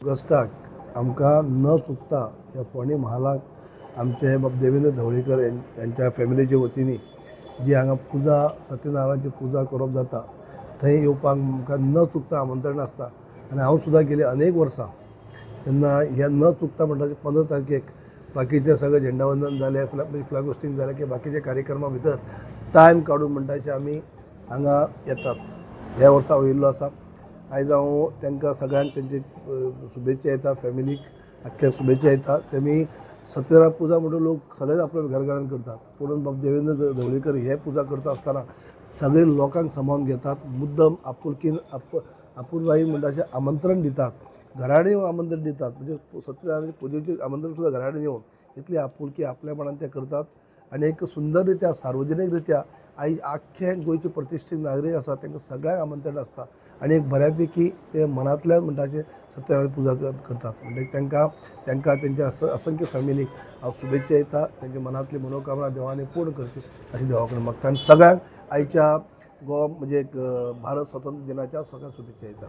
ऑगस्टाक आमकां न चुकता ह्या फोंडें महालाक आमचे बाब देवेंद्र ढवळीकर यांच्या फॅमिलीच्या वतीनी जी हांगा पुजा सत्यनारायणाची पुजा करप जाता थंय येवपाक आमकां न चुकता आमंत्रण आसता आनी हांव सुद्दां गेली अनेक वर्सां तेन्ना ह्या न चुकता म्हणटा 15 तारखेक बाकीचे सगळे झेंडावंदन जालें फ्लॅग होस्टिंग जालें की बाकीच्या कार्यक्रमा भितर टायम काडून म्हणटा अशें आमी हांगा येतात. ह्या वर्सा हांव येयल्लो आसा. आयज हांव तांकां सगळ्यांक तेंचे शुभेच्छा येता, फॅमिलीक आख्ख्या शुभेच्छा येता. तेमी सत्यनारायण पुजा म्हणून लोक सगळेच आपल्या घरघरांत करतात, पूण बाब देवेंद्र ढवळीकर हे पुजा करता आसतना सगळे लोकांक सामावून घेतात, मुद्दम आपुलकीन आपुलबायेन म्हणटा अशें आमंत्रण दितात, घराडे येवन आमंत्रण दितात. म्हणजे सत्यनारायणाच्या पुजेचें आमंत्रण सुद्दां घराडे येवन इतली आपुलकी आपल्यापणान ते करतात आनी एक सुंदर रित्या सार्वजनीक रित्या आयज आख्खे गोंयचे प्रतिश्ठीत नागरीक आसा तांकां सगळ्यांक आमंत्रण आसता आनी एक बऱ्यापैकी ते मनांतल्यान म्हणटा अशें सत्यनारायण पुजा करतात. म्हणजे तांकां तेंच्या असंख्य फॅमिलीक हांव शुभेच्छा दिता. तेंच्या मनांतली मनोकामना देवानी पूर्ण करची अशें देवा कडेन मागता आनी सगळ्यांक आयच्या म्हणजे भारत स्वतंत्र दिनाच्या सगळ्यांक शुभेच्छा दिता.